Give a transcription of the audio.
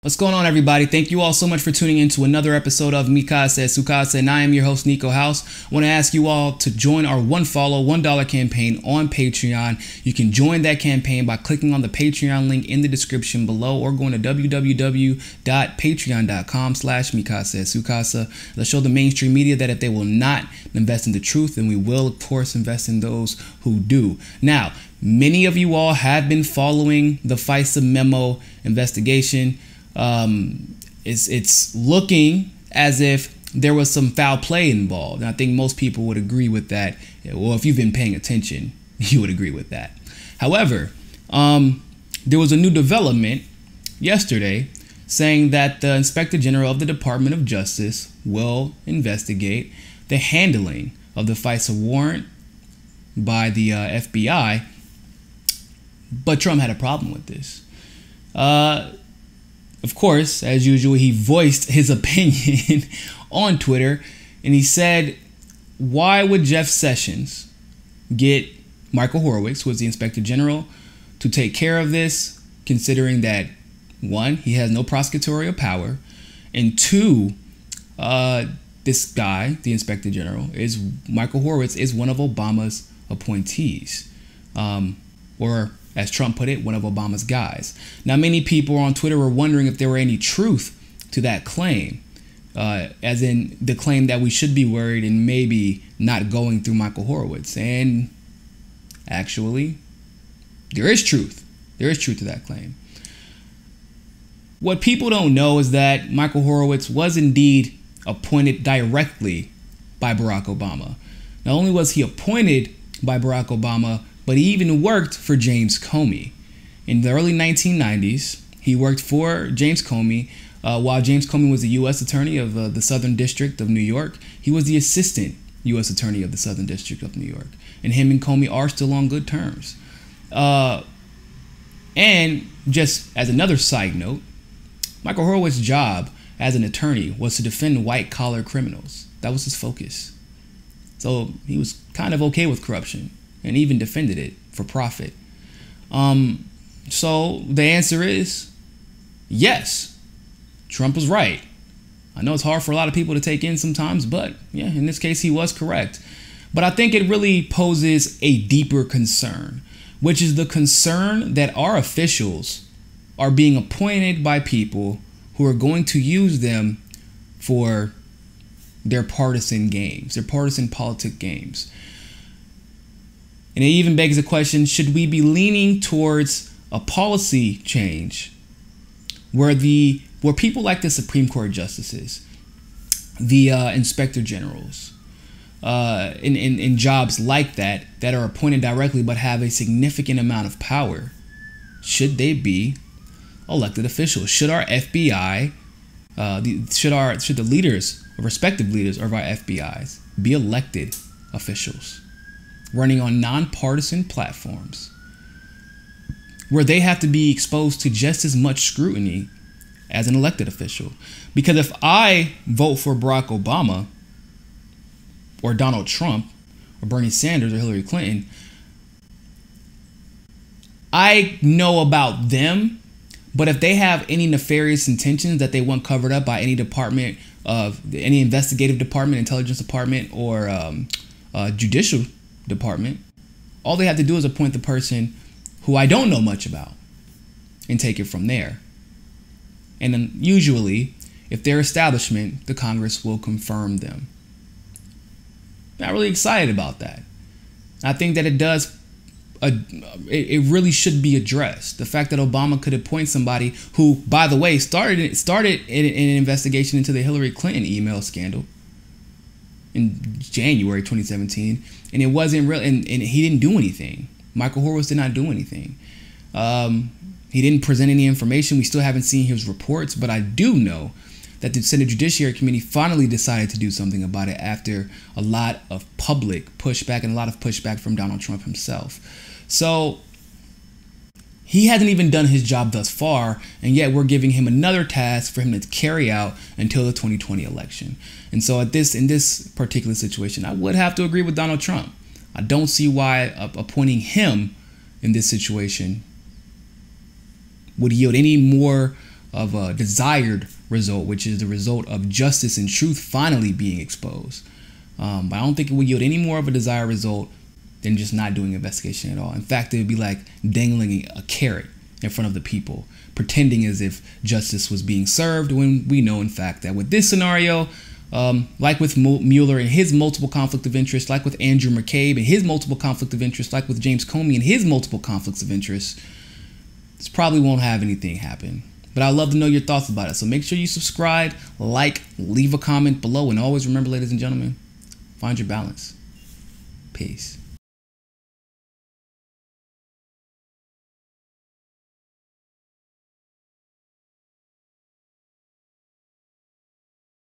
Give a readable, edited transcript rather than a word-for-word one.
What's going on, everybody? Thank you all so much for tuning in to another episode of Mikasa Sukasa, and I am your host, Niko House. I want to ask you all to join our one follow, $1 campaign on Patreon. You can join that campaign by clicking on the Patreon link in the description below or going to www.patreon.com/Mikasa Sukasa. Let's show the mainstream media that if they will not invest in the truth, then we will, of course, invest in those who do. Now, many of you all have been following the FISA memo investigation. It's looking as if there was some foul play involved. And I think most people would agree with that. Well, if you've been paying attention, you would agree with that. However, there was a new development yesterday saying that the Inspector General of the Department of Justice will investigate the handling of the FISA warrant by the FBI. But Trump had a problem with this. Of course, as usual, he voiced his opinion on Twitter, and he said, why would Jeff Sessions get Michael Horowitz, who is the Inspector General, to take care of this, considering that, one, he has no prosecutorial power, and two, this guy, the Inspector General, Michael Horowitz, is one of Obama's appointees, or as Trump put it, one of Obama's guys. Now, many people on Twitter were wondering if there were any truth to that claim, as in the claim that we should be worried and maybe not going through Michael Horowitz. And actually, there is truth. There is truth to that claim. What people don't know is that Michael Horowitz was indeed appointed directly by Barack Obama. Not only was he appointed by Barack Obama, but he even worked for James Comey. In the early 1990s, he worked for James Comey. While James Comey was the U.S. Attorney of the Southern District of New York, he was the Assistant U.S. Attorney of the Southern District of New York. And him and Comey are still on good terms. And just as another side note, Michael Horowitz's job as an attorney was to defend white-collar criminals. That was his focus. So he was kind of okay with corruption, and even defended it for profit. So the answer is yes, Trump was right. I know it's hard for a lot of people to take in sometimes, but yeah, in this case, he was correct. But I think it really poses a deeper concern, which is the concern that our officials are being appointed by people who are going to use them for their partisan games, their partisan politic games. And it even begs the question, should we be leaning towards a policy change where people like the Supreme Court justices, the inspector generals, in jobs like that are appointed directly but have a significant amount of power, should they be elected officials? Should our FBI, should the leaders, respective leaders of our FBIs be elected officials, running on nonpartisan platforms where they have to be exposed to just as much scrutiny as an elected official? Because if I vote for Barack Obama or Donald Trump or Bernie Sanders or Hillary Clinton, I know about them, but if they have any nefarious intentions that they want covered up by any department of any investigative department, intelligence department, or judicial department, all they have to do is appoint the person who I don't know much about and take it from there. And then usually, if they're establishment, the Congress will confirm them. Not really excited about that. I think that it really should be addressed. The fact that Obama could appoint somebody who, by the way, started an investigation into the Hillary Clinton email scandal in January 2017, and it wasn't real, and he didn't do anything. Michael Horowitz did not do anything. He didn't present any information. We still haven't seen his reports, but I do know that the Senate Judiciary Committee finally decided to do something about it after a lot of public pushback and a lot of pushback from Donald Trump himself. So he hasn't even done his job thus far, and yet we're giving him another task for him to carry out until the 2020 election. And so in this particular situation, I would have to agree with Donald Trump. I don't see why appointing him in this situation would yield any more of a desired result, which is the result of justice and truth finally being exposed. But I don't think it would yield any more of a desired result than just not doing an investigation at all. In fact, it would be like dangling a carrot in front of the people, pretending as if justice was being served, when we know, in fact, that with this scenario, like with Mueller and his multiple conflict of interest, like with Andrew McCabe and his multiple conflict of interest, like with James Comey and his multiple conflicts of interest, this probably won't have anything happen. But I'd love to know your thoughts about it. So make sure you subscribe, like, leave a comment below, and always remember, ladies and gentlemen, find your balance. Peace.